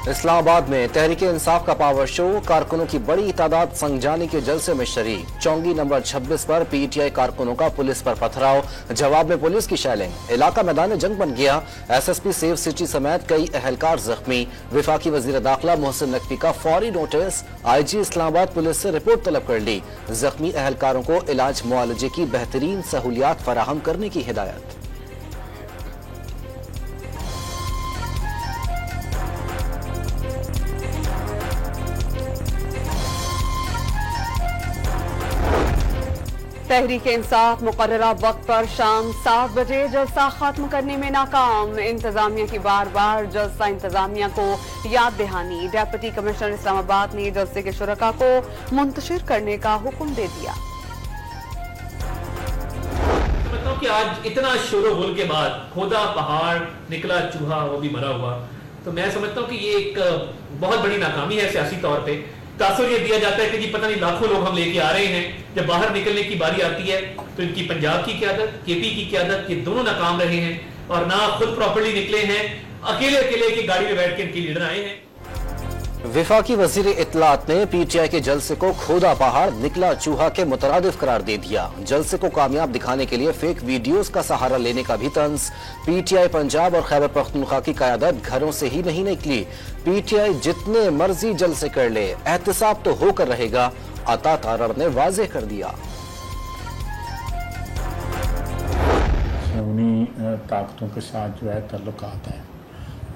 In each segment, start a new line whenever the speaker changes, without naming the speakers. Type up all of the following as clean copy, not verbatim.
इस्लामाबाद में तहरीक इंसाफ का power show, कारकुनों की बड़ी तादाद संगजानी के जलसे में शरीक। चौंगी नंबर 26 पर पीटीआई कारकुनों का पुलिस पर पथराव, जवाब में पुलिस की शैलिंग। इलाका मैदान जंग बन गया। एसएसपी सेफ सिटी समेत कई अहलकार जख्मी। विफाकी वजीर दाखिला मोहसिन नकवी का फौरी नोटिस, आईजी इस्लामाबाद पुलिस से रिपोर्ट तलब कर ली। जख्मी अहलकारों को इलाज मुआलजे की बेहतरीन सहूलियात फराहम करने की हिदायत।
तहरीक इंसाफ मुकर्ररा वक्त पर शाम 7 बजे जलसा खत्म करने में नाकाम। इंतजामिया की बार बार जलसा इंतजामिया को याद दहानी। डेप्यूटी कमिश्नर इस्लामाबाद ने जलसे के शुरका को मुंतशिर करने का हुक्म दे दिया।
समझता हूँ कि आज इतना शोर गुल के बाद खोदा पहाड़, निकला चूहा, वो भी मरा हुआ, तो मैं समझता हूँ कि ये एक बहुत बड़ी नाकामी है सियासी तौर पे। तासुर ये दिया जाता है कि जी पता नहीं लाखों लोग हम लेके आ रहे हैं, जब बाहर निकलने की बारी आती है तो इनकी पंजाब की क़यादत, केपी की क़यादत, ये दोनों नाकाम रहे हैं और ना खुद प्रॉपर्ली निकले हैं, अकेले अकेले की गाड़ी में बैठ के इनके लीडर आए हैं।
विफाकी वजीर इत्तलात ने पीटीआई के जलसे को खोदा पहाड़, निकला चूहा के मुतरादिफ करार दे दिया। जलसे को कामयाब दिखाने के लिए फेक वीडियोस का सहारा लेने का भी तंज। पीटीआई पंजाब और खैबर पख्तूनख्वा की क़यादत घरों से ही नहीं निकली। पीटीआई जितने मर्जी जलसे कर ले, एहतसाब तो होकर रहेगा, अता तारर ने वाजे कर दिया।
उन्हीं ताकतों के साथ जो है तल्लुकात है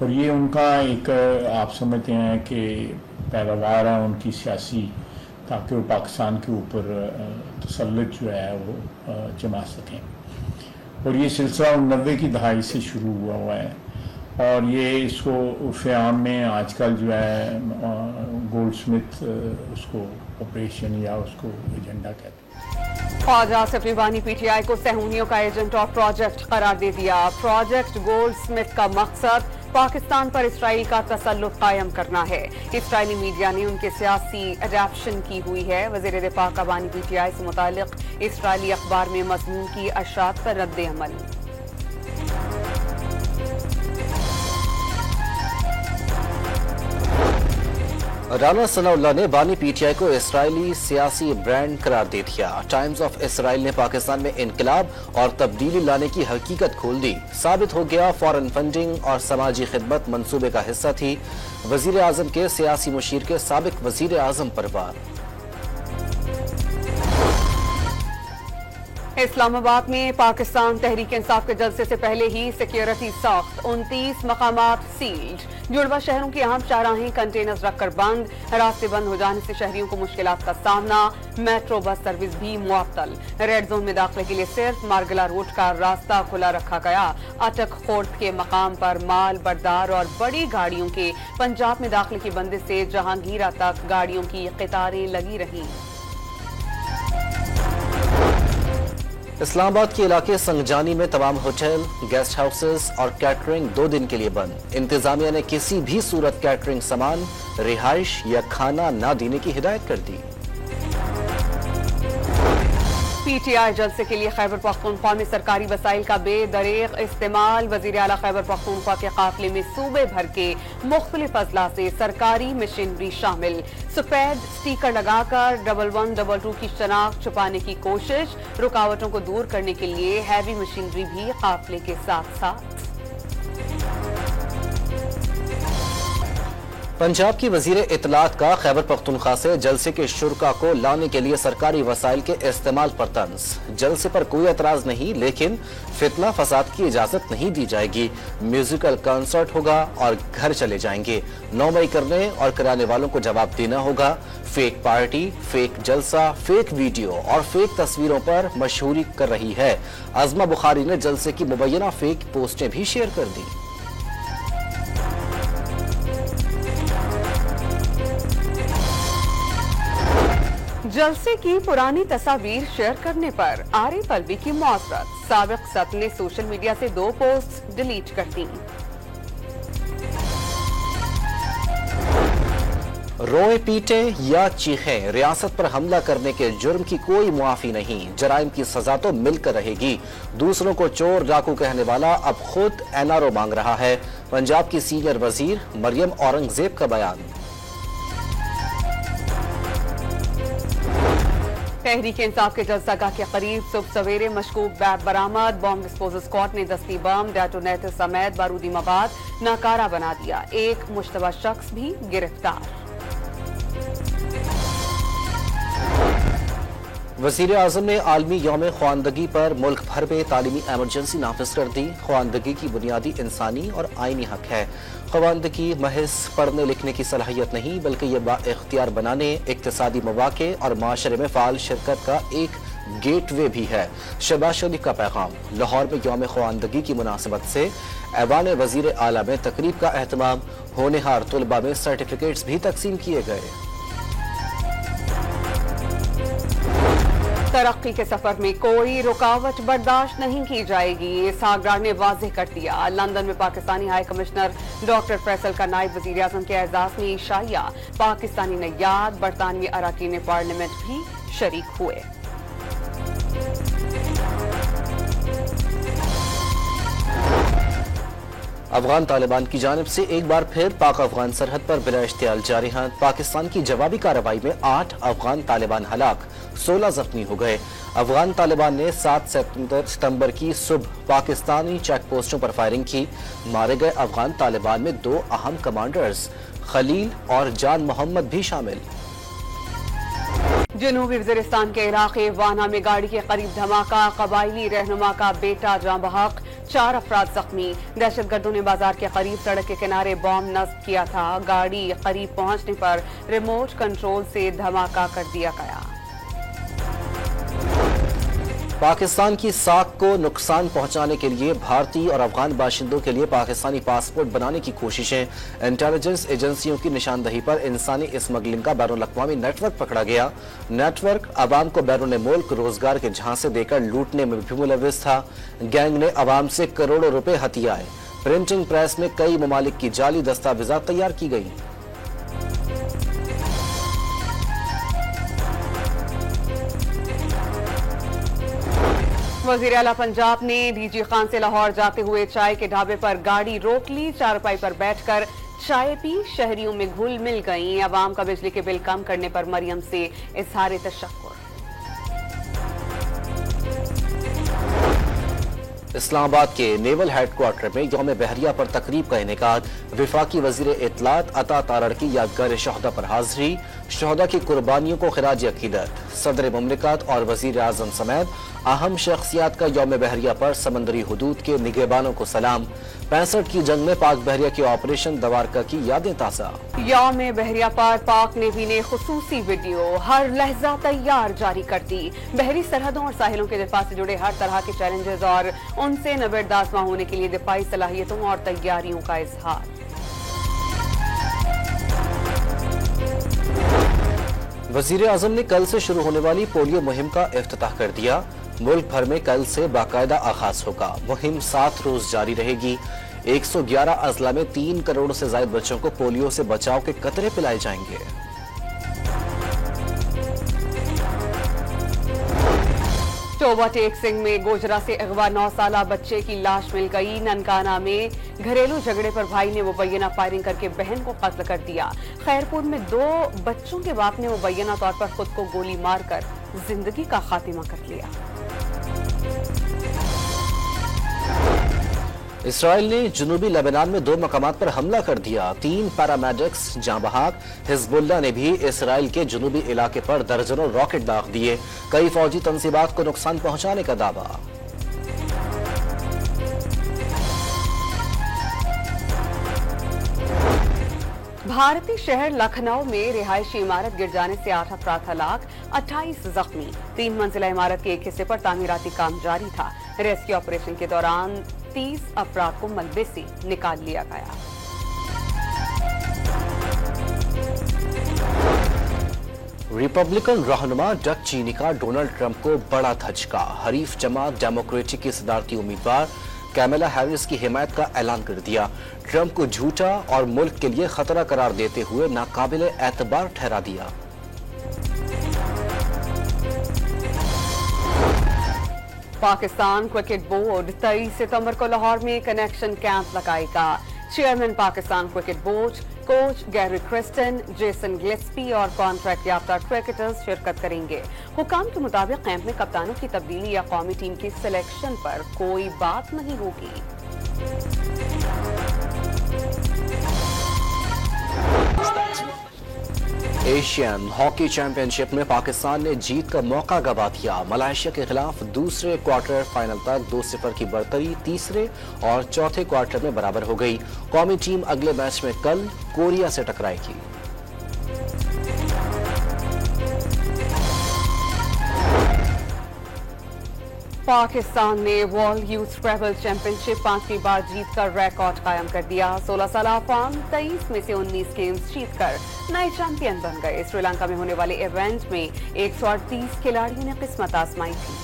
और ये उनका एक आप समझते हैं कि पैदावार है उनकी सियासी, ताकि वो पाकिस्तान के ऊपर तसल्लुत जो है वो जमा सकें। और ये सिलसिला 90 की दहाई से शुरू हुआ है और ये इसको फ़याम में आजकल जो है गोल्डस्मिथ उसको ऑपरेशन या उसको एजेंडा कहते हैं।
ख्वाजा आसिफ रिवानी पीटीआई को सहूनियों का एजेंट और प्रोजेक्ट करार दे दिया। प्रोजेक्ट गोल्डस्मिथ का मकसद पाकिस्तान पर इसराइल का तसल्लुत कायम करना है। इसराइली मीडिया ने उनके सियासी अडैप्शन की हुई है। वज़ीर दिफा का बानी पीटीआई से मुतालिक इसराइली अखबार में मज़मून की अशात पर रद्द अमल।
राना सनाउल्लाह ने बानी पीटीआई को इसराइली सियासी ब्रांड करार दे दिया। टाइम्स ऑफ इसराइल ने पाकिस्तान में इनकलाब और तब्दीली लाने की हकीकत खोल दी। साबित हो गया फॉरेन फंडिंग और समाजी खिदमत मंसूबे का हिस्सा थी। वजीर आजम के सियासी मुशीर के साबिक वजीर आजम पर वार।
इस्लामाबाद में पाकिस्तान तहरीक इंसाफ के जलसे से पहले ही सिक्योरिटी सख्त, 29 मकामात सील्ड। जुड़वा शहरों की अहम शाहराहें कंटेनर्स रखकर बंद। रास्ते बंद हो जाने से शहरियों को मुश्किलात का सामना। मेट्रो बस सर्विस भी मुअत्तल। रेड जोन में दाखिले के लिए सिर्फ मारगला रोड का रास्ता खुला रखा गया। अटक खोर्द के मकाम पर माल बरदार और बड़ी गाड़ियों के पंजाब में दाखिले की बंदिश से जहांगीरा तक गाड़ियों की कतारें लगी रही।
इस्लामाबाद के इलाके संगजानी में तमाम होटल, गेस्ट हाउसेस और कैटरिंग 2 दिन के लिए बंद। इंतजामिया ने किसी भी सूरत कैटरिंग सामान, रिहाइश या खाना न देने की हिदायत कर दी।
पीटीआई जलसे के लिए खैबर पख्तूनख्वा में सरकारी वसाइल का बेदरेग इस्तेमाल। वजीर आला खैबर पख्तूनख्वा के काफिले में सूबे भर के मुख्तलिफ अजला से सरकारी मशीनरी शामिल। सफेद स्टीकर लगाकर 1122 की शनाख्त छुपाने की कोशिश। रुकावटों को दूर करने के लिए हैवी मशीनरी भी काफिले के साथ साथ।
पंजाब की वजीर इत्तलात का खैबर पख्तूनख्वा से जलसे के शुरका को लाने के लिए सरकारी वसाइल के इस्तेमाल पर तंज। जलसे पर कोई एतराज नहीं, लेकिन फितना फसाद की इजाजत नहीं दी जाएगी। म्यूजिकल कंसर्ट होगा और घर चले जाएंगे। 9 मई करने और कराने वालों को जवाब देना होगा। फेक पार्टी, फेक जलसा, फेक वीडियो और फेक तस्वीरों पर मशहूरी कर रही है। अज़मा बुखारी ने जलसे की मुबैना फेक पोस्टें भी शेयर कर दी।
जलसे की पुरानी तस्वीर शेयर करने पर आरिफ अलवी की मौसरत। साबिक सदर ने सोशल मीडिया से 2 पोस्ट डिलीट कर दी।
रोए पीटे या चीखें, रियासत पर हमला करने के जुर्म की कोई मुआफी नहीं। जराइम की सजा तो मिलकर रहेगी। दूसरों को चोर डाकू कहने वाला अब खुद एनआरओ मांग रहा है। पंजाब की सीनियर वजीर मरियम औरंगजेब का बयान।
तहरीक इंसाफ के जलसागाह के करीब सुबह सवेरे मशकूक बैग बरामद। बॉम्ब डिस्पोजल स्क्वाड ने दस्ती बम, डेटोनेटर समेत बारूदी मवाद नाकारा बना दिया। एक मुश्तबा शख्स भी गिरफ्तार।
वज़ीर आज़म ने आलमी यौम ख्वानदगी पर मुल्क भर में तालीमी एमरजेंसी नाफिज कर दी। ख्वानदगी की बुनियादी इंसानी और आईनी हक है। ख्वानदगी महज पढ़ने लिखने की सलाहियत नहीं, बल्कि यह बाइख्तियार बनाने, इक्तिसादी मौक़े और माशरे में फ़ाल शिरकत का एक गेटवे भी है। शहबाज शरीफ का पैगाम। लाहौर में यौम ख्वानदगी की मुनासिबत से ऐवान वज़ीर आला में तकरीब का एहतमाम। होनहार तुलबा में सर्टिफिकेट्स भी तकसीम किए गए।
तरक्की के सफर में कोई रुकावट बर्दाश्त नहीं की जाएगी, सागरार ने वाज़ेह कर दिया। लंदन में Pakistani high commissioner doctor Faisal का नायब वज़ीर आज़म के एजाज़ में इशाया। पाकिस्तानी नय्याद, बरतानवी अराकीन पार्लियामेंट भी शरीक हुए।
अफगान तालिबान की जानिब से एक बार फिर पाक अफगान सरहद पर बिला इश्तियाल जारी है। पाकिस्तान की जवाबी कार्रवाई में 8 अफगान तालिबान हलाक, 16 जख्मी हो गए। अफगान तालिबान ने 7 सितंबर की सुबह पाकिस्तानी चेक पोस्टों पर फायरिंग की। मारे गए अफगान तालिबान में 2 अहम कमांडर्स खलील और जान मोहम्मद भी शामिल।
जनूबी वज़ीरिस्तान के इलाके वाना में गाड़ी के करीब धमाका, कबायली रहनुमा का बेटा जाँ बहक, 4 अफराद जख्मी। दहशतगर्दों ने बाजार के करीब सड़क के किनारे बॉम्ब नस्ब किया था। गाड़ी करीब पहुंचने पर रिमोट कंट्रोल से धमाका कर दिया गया।
पाकिस्तान की साख को नुकसान पहुंचाने के लिए भारतीय और अफगान बाशिंदों के लिए पाकिस्तानी पासपोर्ट बनाने की कोशिशें। इंटेलिजेंस एजेंसियों की निशानदही पर इंसानी स्मगलिंग का बैनुल-अक़वामी नेटवर्क पकड़ा गया। नेटवर्क अवाम को बैरून मुल्क रोजगार के झांसे देकर लूटने में भी मुलव्विस था। गैंग ने अवाम से करोड़ों रुपए हथियाए। प्रिंटिंग प्रेस में कई ममालिक की जाली दस्तावेजात तैयार की गई।
वज़ीर आला पंजाब ने डीजी खान से लाहौर जाते हुए चाय के ढाबे पर गाड़ी रोक ली। चारपाई पर बैठकर चाय पी, शहरियों में घुल मिल गई। अवाम का बिजली के बिल कम करने पर मरियम से इज़हार तशक्कुर।
इस्लामाबाद के नेवल हेडक्वार्टर में यौम बहरिया पर तकरीब का इनेकाद। विफाकी वजीर इत्तलात अता तारड़ की यादगार शहदा पर हाजिरी। शहदा की कुर्बानियों को खिराज अकीदत। सदर मुमलिकत और वजीर आजम समेत अहम शख्सियात का यौम बहरिया पर समंदरी हुदूद के निगहबानों को सलाम। 65 की जंग में पाक बहरिया के ऑपरेशन दवारका की यादें ताज़ा।
यौम बहरिया पर पाक नेवी ने खुसूसी वीडियो हर लहजा तैयार जारी कर दी। बहरी सरहदों और साहिलों के दिफा से जुड़े हर तरह के चैलेंजेस और उनसे नबरदास्मा होने के लिए दिफाई सलाहियतों और तैयारियों का इजहार।
वजीर आजम ने कल से शुरू होने वाली पोलियो मुहिम का इफ्तिताह कर दिया। मुल्क भर में कल से बाकायदा आगाज होगा। मुहिम 7 रोज जारी रहेगी। 111 अजला में 3 करोड़ से ज्यादा बच्चों को पोलियो से बचाव के कतरे पिलाए जाएंगे।
टोबा टेक सिंह में गोजरा से अगवा 9 साला बच्चे की लाश मिल गई। ननकाना में घरेलू झगड़े पर भाई ने मुबैना फायरिंग करके बहन को कत्ल कर दिया। खैरपुर में 2 बच्चों के बाप ने मुबैना तौर पर खुद को गोली मारकर जिंदगी का खात्मा कर लिया।
इसराइल ने जनूबी लेबनान में 2 मकामात पर हमला कर दिया। 3 पैरामेडिक्स जाँ बहक। हिजबुल्लाह ने भी इसराइल के जनूबी इलाके पर दर्जनों रॉकेट दाग दिए। कई फौजी तंसीबात को नुकसान पहुंचाने का दावा।
भारतीय शहर लखनऊ में रिहायशी इमारत गिर जाने से 8 अफराद हलाक, 28 जख्मी। 3 मंजिला इमारत के एक हिस्से पर तामीराती काम जारी था। रेस्क्यू ऑपरेशन के दौरान 30 अफराद को मलबे से निकाल लिया गया।
रिपब्लिकन रहनुमा डक चीनी का डोनाल्ड ट्रंप को बड़ा धचका। हरीफ जमात डेमोक्रेटिक की सदारती उम्मीदवार कैमला हैरिस की हिमायत का ऐलान कर दिया। ट्रंप को झूठा और मुल्क के लिए खतरा करार देते हुए नाकाबिले एतबार ठहरा दिया।
पाकिस्तान क्रिकेट बोर्ड 23 सितंबर को लाहौर में कनेक्शन कैंप लगाएगा। Chairman Pakistan cricket board, coach Gary Kristen, Jason Gillespie और कॉन्ट्रैक्ट याफ्ता क्रिकेटर्स शिरकत करेंगे। हुकाम के मुताबिक कैंप में कप्तानों की तब्दीली या कौमी टीम की सिलेक्शन पर कोई बात नहीं होगी।
एशियन हॉकी चैंपियनशिप में पाकिस्तान ने जीत का मौका गंवा दिया। मलेशिया के खिलाफ दूसरे क्वार्टर फाइनल तक 2-0 की बढ़तरी तीसरे और चौथे क्वार्टर में बराबर हो गई। कौमी टीम अगले मैच में कल कोरिया से टकराएगी।
पाकिस्तान ने वर्ल्ड यूथ ट्रैवल चैंपियनशिप 5वीं बार जीतकर रिकॉर्ड कायम कर दिया। 16 साल अफाम 23 में से 19 गेम्स जीतकर नए चैंपियन बन गए। श्रीलंका में होने वाले इवेंट में 138 खिलाड़ियों ने किस्मत आजमाई थी।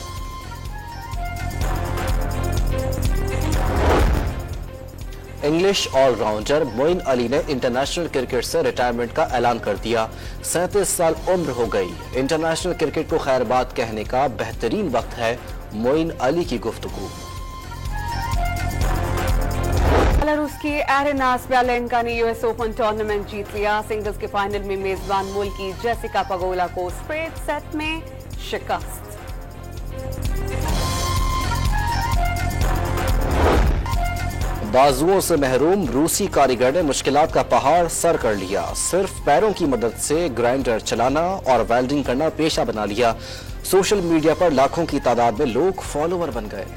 इंग्लिश ऑलराउंडर मोइन अली ने इंटरनेशनल क्रिकेट से रिटायरमेंट का ऐलान कर दिया। 37 साल उम्र हो गई। इंटरनेशनल क्रिकेट को खैरबाद कहने का बेहतरीन वक्त है, मोइन अली की गुफ्तगू।
बेलारूस की एरेना स्वेलेंका ने यूएस ओपन टूर्नामेंट जीत लिया। सिंगल्स के फाइनल में मेजबान मुल्क की जेसिका पगोला को स्ट्रेट सेट में शिकस्त।
बाजुओं से महरूम रूसी कारीगर ने मुश्किलात का पहाड़ सर कर लिया। सिर्फ पैरों की मदद से ग्राइंडर चलाना और वेल्डिंग करना पेशा बना लिया। सोशल मीडिया पर लाखों की तादाद में लोग फॉलोअर बन गए।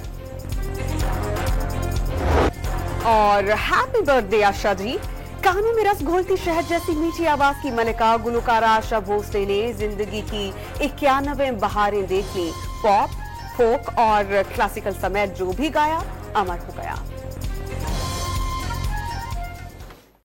और हैप्पी बर्थडे आशा जी। कानों में रस घोलती शहद जैसी मीठी आवाज की मलिका गुलकारा आशा भोसले ने जिंदगी की 91 बहारें देख ली। पॉप, फोक और क्लासिकल समेत जो भी गाया अमर हो गया।